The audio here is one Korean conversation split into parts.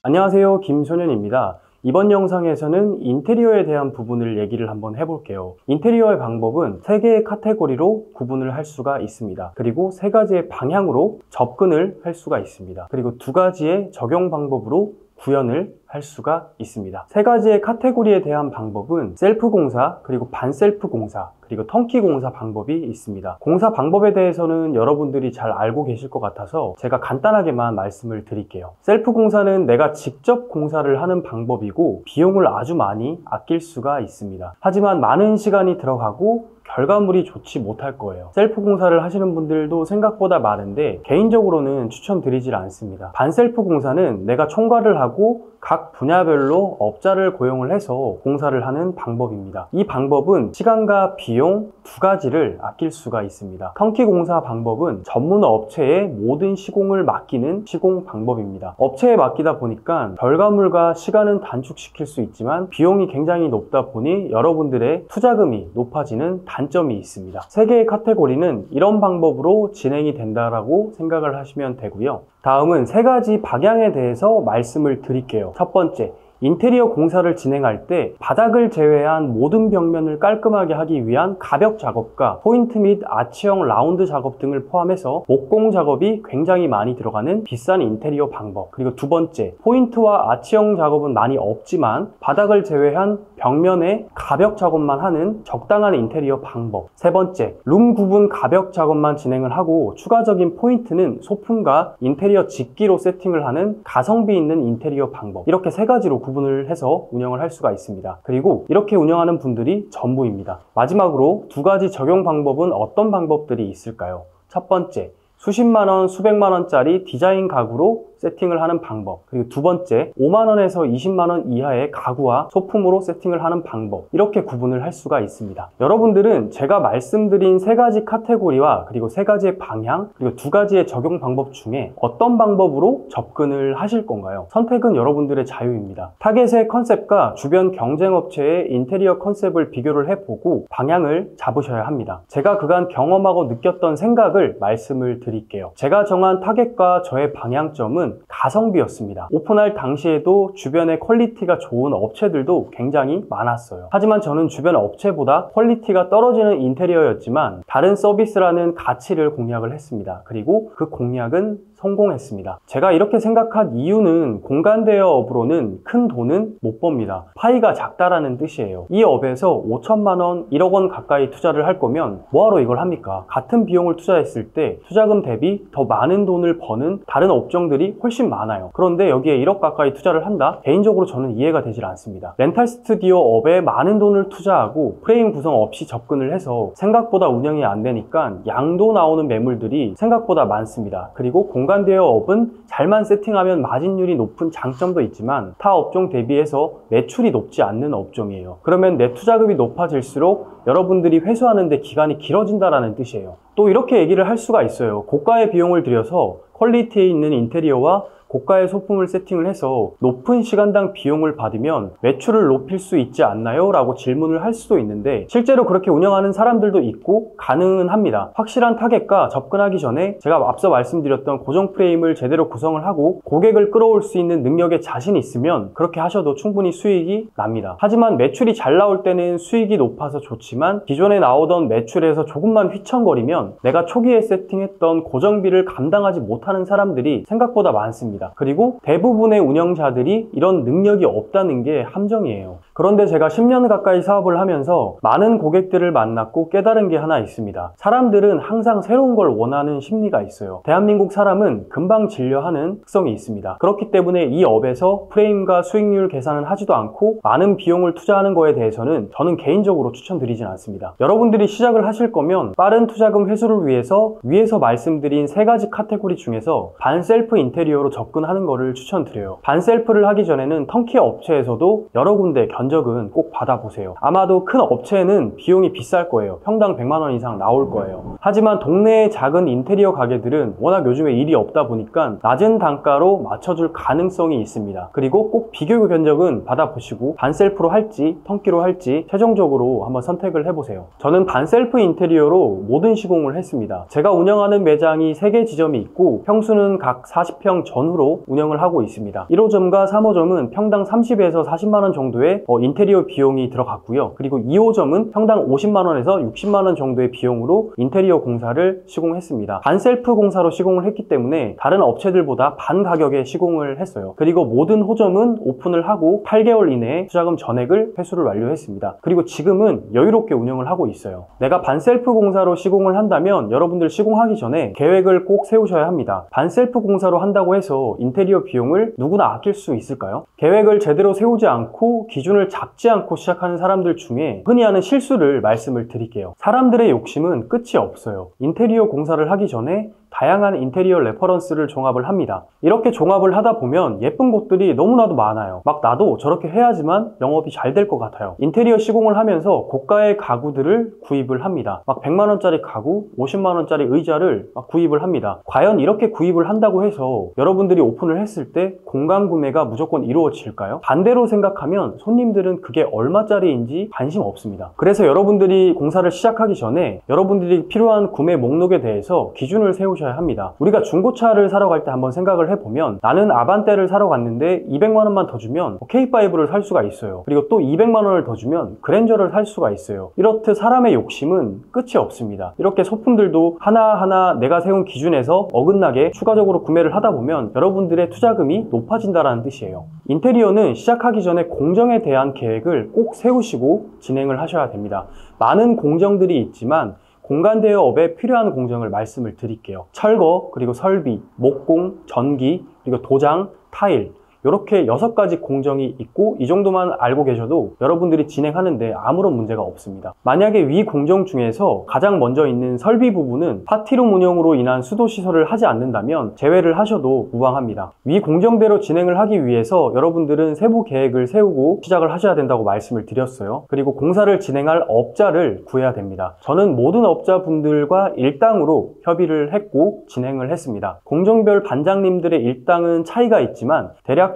안녕하세요, 김소년입니다. 이번 영상에서는 인테리어에 대한 부분을 얘기를 한번 해볼게요. 인테리어의 방법은 3개의 카테고리로 구분을 할 수가 있습니다. 그리고 3가지의 방향으로 접근을 할 수가 있습니다. 그리고 2가지의 적용 방법으로 구현을 할 수가 있습니다. 3가지의 카테고리에 대한 방법은 셀프 공사, 그리고 반셀프 공사, 그리고 턴키 공사 방법이 있습니다. 공사 방법에 대해서는 여러분들이 잘 알고 계실 것 같아서 제가 간단하게만 말씀을 드릴게요. 셀프 공사는 내가 직접 공사를 하는 방법이고 비용을 아주 많이 아낄 수가 있습니다. 하지만 많은 시간이 들어가고 결과물이 좋지 못할 거예요. 셀프 공사를 하시는 분들도 생각보다 많은데 개인적으로는 추천드리질 않습니다. 반셀프 공사는 내가 총괄을 하고 각 분야별로 업자를 고용을 해서 공사를 하는 방법입니다. 이 방법은 시간과 비용 2가지를 아낄 수가 있습니다. 턴키 공사 방법은 전문 업체에 모든 시공을 맡기는 시공 방법입니다. 업체에 맡기다 보니까 결과물과 시간은 단축시킬 수 있지만 비용이 굉장히 높다 보니 여러분들의 투자금이 높아지는 단점이 있습니다. 3개의 카테고리는 이런 방법으로 진행이 된다라고 생각을 하시면 되고요. 다음은 3가지 방향에 대해서 말씀을 드릴게요. 첫 번째, 인테리어 공사를 진행할 때 바닥을 제외한 모든 벽면을 깔끔하게 하기 위한 가벽 작업과 포인트 및 아치형 라운드 작업 등을 포함해서 목공 작업이 굉장히 많이 들어가는 비싼 인테리어 방법. 그리고 2번째, 포인트와 아치형 작업은 많이 없지만 바닥을 제외한 벽면에 가벽 작업만 하는 적당한 인테리어 방법. 3번째, 룸 구분 가벽 작업만 진행을 하고 추가적인 포인트는 소품과 인테리어 집기로 세팅을 하는 가성비 있는 인테리어 방법. 이렇게 3가지로 구분을 해서 운영을 할 수가 있습니다. 그리고 이렇게 운영하는 분들이 전부입니다. 마지막으로 2가지 적용 방법은 어떤 방법들이 있을까요? 첫 번째, 수십만원, 수백만원짜리 디자인 가구로 세팅을 하는 방법. 그리고 2번째, 5만원에서 20만원 이하의 가구와 소품으로 세팅을 하는 방법. 이렇게 구분을 할 수가 있습니다. 여러분들은 제가 말씀드린 3가지 카테고리와 그리고 3가지의 방향, 그리고 2가지의 적용 방법 중에 어떤 방법으로 접근을 하실 건가요? 선택은 여러분들의 자유입니다. 타겟의 컨셉과 주변 경쟁업체의 인테리어 컨셉을 비교를 해보고 방향을 잡으셔야 합니다. 제가 그간 경험하고 느꼈던 생각을 말씀을 드릴게요. 제가 정한 타겟과 저의 방향점은 가성비였습니다. 오픈할 당시에도 주변에 퀄리티가 좋은 업체들도 굉장히 많았어요. 하지만 저는 주변 업체보다 퀄리티가 떨어지는 인테리어였지만 다른 서비스라는 가치를 공략을 했습니다. 그리고 그 공략은 성공했습니다. 제가 이렇게 생각한 이유는 공간 대여 업으로는 큰 돈은 못 법니다. 파이가 작다라는 뜻이에요. 이 업에서 5천만원, 1억원 가까이 투자를 할 거면 뭐하러 이걸 합니까? 같은 비용을 투자했을 때 투자금 대비 더 많은 돈을 버는 다른 업종들이 훨씬 많아요. 그런데 여기에 1억 가까이 투자를 한다? 개인적으로 저는 이해가 되질 않습니다. 렌탈 스튜디오 업에 많은 돈을 투자하고 프레임 구성 없이 접근을 해서 생각보다 운영이 안 되니까 양도 나오는 매물들이 생각보다 많습니다. 그리고 공간 대여 업은 잘만 세팅하면 마진율이 높은 장점도 있지만 타 업종 대비해서 매출이 높지 않는 업종이에요. 그러면 내 투자금이 높아질수록 여러분들이 회수하는 데 기간이 길어진다는 뜻이에요. 또 이렇게 얘기를 할 수가 있어요. 고가의 비용을 들여서 퀄리티에 있는 인테리어와 고가의 소품을 세팅을 해서 높은 시간당 비용을 받으면 매출을 높일 수 있지 않나요? 라고 질문을 할 수도 있는데 실제로 그렇게 운영하는 사람들도 있고 가능은 합니다. 확실한 타겟과 접근하기 전에 제가 앞서 말씀드렸던 고정 프레임을 제대로 구성을 하고 고객을 끌어올 수 있는 능력에 자신이 있으면 그렇게 하셔도 충분히 수익이 납니다. 하지만 매출이 잘 나올 때는 수익이 높아서 좋지만 기존에 나오던 매출에서 조금만 휘청거리면 내가 초기에 세팅했던 고정비를 감당하지 못하는 사람들이 생각보다 많습니다. 그리고 대부분의 운영자들이 이런 능력이 없다는 게 함정이에요. 그런데 제가 10년 가까이 사업을 하면서 많은 고객들을 만났고 깨달은 게 하나 있습니다. 사람들은 항상 새로운 걸 원하는 심리가 있어요. 대한민국 사람은 금방 질려하는 특성이 있습니다. 그렇기 때문에 이 업에서 프레임과 수익률 계산은 하지도 않고 많은 비용을 투자하는 거에 대해서는 저는 개인적으로 추천드리진 않습니다. 여러분들이 시작을 하실 거면 빠른 투자금 회수를 위해서 위에서 말씀드린 3가지 카테고리 중에서 반셀프 인테리어로 접근하는 거를 추천드려요. 반셀프를 하기 전에는 턴키 업체에서도 여러 군데 견 면적은 꼭 받아보세요. 아마도 큰 업체는 비용이 비쌀 거예요. 평당 100만 원 이상 나올 거예요. 하지만 동네의 작은 인테리어 가게들은 워낙 요즘에 일이 없다 보니까 낮은 단가로 맞춰줄 가능성이 있습니다. 그리고 꼭 비교 견적은 받아보시고 반셀프로 할지 턴키로 할지 최종적으로 한번 선택을 해보세요. 저는 반셀프 인테리어로 모든 시공을 했습니다. 제가 운영하는 매장이 3개 지점이 있고 평수는 각 40평 전후로 운영을 하고 있습니다. 1호점과 3호점은 평당 30에서 40만 원 정도의 인테리어 비용이 들어갔고요. 그리고 2호점은 평당 50만 원에서 60만 원 정도의 비용으로 인테리어 공사를 시공했습니다. 반셀프 공사로 시공을 했기 때문에 다른 업체들보다 반 가격에 시공을 했어요. 그리고 모든 호점은 오픈을 하고 8개월 이내에 투자금 전액을 회수를 완료했습니다. 그리고 지금은 여유롭게 운영을 하고 있어요. 내가 반셀프 공사로 시공을 한다면 여러분들 시공하기 전에 계획을 꼭 세우셔야 합니다. 반셀프 공사로 한다고 해서 인테리어 비용을 누구나 아낄 수 있을까요? 계획을 제대로 세우지 않고 기준을 잡지 않고 시작하는 사람들 중에 흔히 하는 실수를 말씀을 드릴게요. 사람들의 욕심은 끝이 없어요. 인테리어 공사를 하기 전에 다양한 인테리어 레퍼런스를 종합을 합니다. 이렇게 종합을 하다 보면 예쁜 곳들이 너무나도 많아요. 막 나도 저렇게 해야지만 영업이 잘 될 것 같아요. 인테리어 시공을 하면서 고가의 가구들을 구입을 합니다. 막 100만 원짜리 가구, 50만 원짜리 의자를 막 구입을 합니다. 과연 이렇게 구입을 한다고 해서 여러분들이 오픈을 했을 때 공간 구매가 무조건 이루어질까요? 반대로 생각하면 손님들은 그게 얼마짜리인지 관심 없습니다. 그래서 여러분들이 공사를 시작하기 전에 여러분들이 필요한 구매 목록에 대해서 기준을 세우셔야 합니다. 우리가 중고차를 사러 갈 때 한번 생각을 해보면 나는 아반떼를 사러 갔는데 200만 원만 더 주면 K5를 살 수가 있어요. 그리고 또 200만 원을 더 주면 그랜저를 살 수가 있어요. 이렇듯 사람의 욕심은 끝이 없습니다. 이렇게 소품들도 하나하나 내가 세운 기준에서 어긋나게 추가적으로 구매를 하다 보면 여러분들의 투자금이 높아진다는 뜻이에요. 인테리어는 시작하기 전에 공정에 대한 계획을 꼭 세우시고 진행을 하셔야 됩니다. 많은 공정들이 있지만 공간 대여업에 필요한 공정을 말씀을 드릴게요. 철거, 그리고 설비, 목공, 전기, 그리고 도장, 타일, 이렇게 6가지 공정이 있고 이 정도만 알고 계셔도 여러분들이 진행하는데 아무런 문제가 없습니다. 만약에 위 공정 중에서 가장 먼저 있는 설비 부분은 파티룸 운영으로 인한 수도시설을 하지 않는다면 제외를 하셔도 무방합니다. 위 공정대로 진행을 하기 위해서 여러분들은 세부 계획을 세우고 시작을 하셔야 된다고 말씀을 드렸어요. 그리고 공사를 진행할 업자를 구해야 됩니다. 저는 모든 업자분들과 일당으로 협의를 했고 진행을 했습니다. 공정별 반장님들의 일당은 차이가 있지만 대략적으로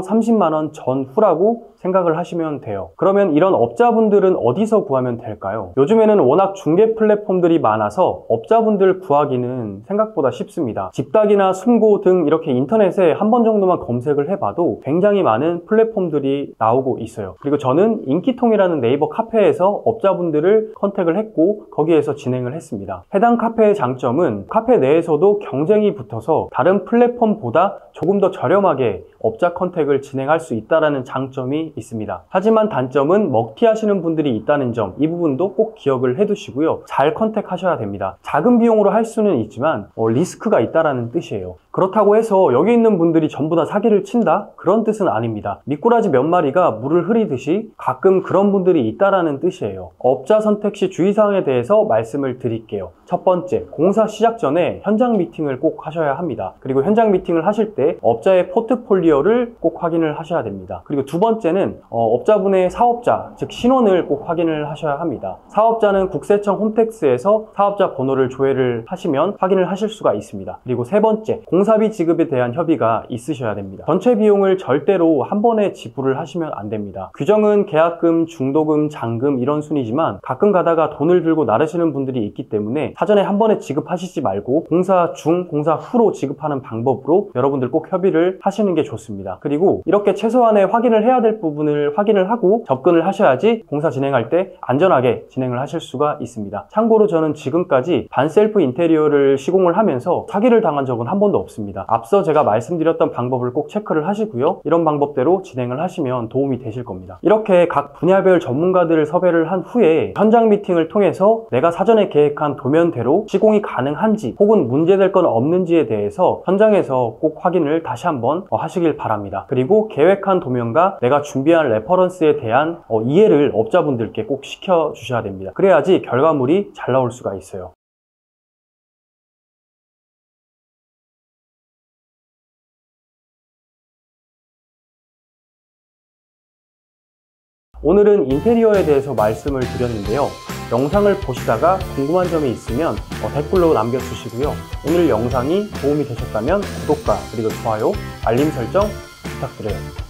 30만 원 전후라고 생각을 하시면 돼요. 그러면 이런 업자분들은 어디서 구하면 될까요? 요즘에는 워낙 중개 플랫폼들이 많아서 업자분들 구하기는 생각보다 쉽습니다. 집닥이나 숨고 등 이렇게 인터넷에 한 번 정도만 검색을 해봐도 굉장히 많은 플랫폼들이 나오고 있어요. 그리고 저는 인기통이라는 네이버 카페에서 업자분들을 컨택을 했고 거기에서 진행을 했습니다. 해당 카페의 장점은 카페 내에서도 경쟁이 붙어서 다른 플랫폼보다 조금 더 저렴하게 업자 컨택을 진행할 수 있다는 장점이 있습니다. 하지만 단점은 먹튀하시는 분들이 있다는 점, 이 부분도 꼭 기억을 해두시고요. 잘 컨택하셔야 됩니다. 작은 비용으로 할 수는 있지만 리스크가 있다는 뜻이에요. 그렇다고 해서 여기 있는 분들이 전부 다 사기를 친다? 그런 뜻은 아닙니다. 미꾸라지 몇 마리가 물을 흐리듯이 가끔 그런 분들이 있다는 뜻이에요. 업자 선택 시 주의사항에 대해서 말씀을 드릴게요. 첫 번째, 공사 시작 전에 현장 미팅을 꼭 하셔야 합니다. 그리고 현장 미팅을 하실 때 업자의 포트폴리오를 꼭 확인을 하셔야 됩니다. 그리고 두 번째는 업자분의 사업자, 즉 신원을 꼭 확인을 하셔야 합니다. 사업자는 국세청 홈택스에서 사업자 번호를 조회를 하시면 확인을 하실 수가 있습니다. 그리고 세 번째, 공사비 지급에 대한 협의가 있으셔야 됩니다. 전체 비용을 절대로 한 번에 지불을 하시면 안 됩니다. 규정은 계약금, 중도금, 잔금 이런 순이지만 가끔 가다가 돈을 들고 나르시는 분들이 있기 때문에 사전에 한 번에 지급하시지 말고 공사 중, 공사 후로 지급하는 방법으로 여러분들 꼭 협의를 하시는 게 좋습니다. 그리고 이렇게 최소한의 확인을 해야 될 부분을 확인을 하고 접근을 하셔야지 공사 진행할 때 안전하게 진행을 하실 수가 있습니다. 참고로 저는 지금까지 반셀프 인테리어를 시공을 하면서 사기를 당한 적은 한 번도 없습니다. 앞서 제가 말씀드렸던 방법을 꼭 체크를 하시고요. 이런 방법대로 진행을 하시면 도움이 되실 겁니다. 이렇게 각 분야별 전문가들을 섭외를 한 후에 현장 미팅을 통해서 내가 사전에 계획한 도면대로 시공이 가능한지 혹은 문제될 건 없는지에 대해서 현장에서 꼭 확인을 다시 한번 하시길 바랍니다. 그리고 계획한 도면과 내가 준비한 레퍼런스에 대한 이해를 업자분들께 꼭 시켜주셔야 됩니다. 그래야지 결과물이 잘 나올 수가 있어요. 오늘은 인테리어에 대해서 말씀을 드렸는데요. 영상을 보시다가 궁금한 점이 있으면 댓글로 남겨주시고요. 오늘 영상이 도움이 되셨다면 구독과 그리고 좋아요, 알림 설정 부탁드려요.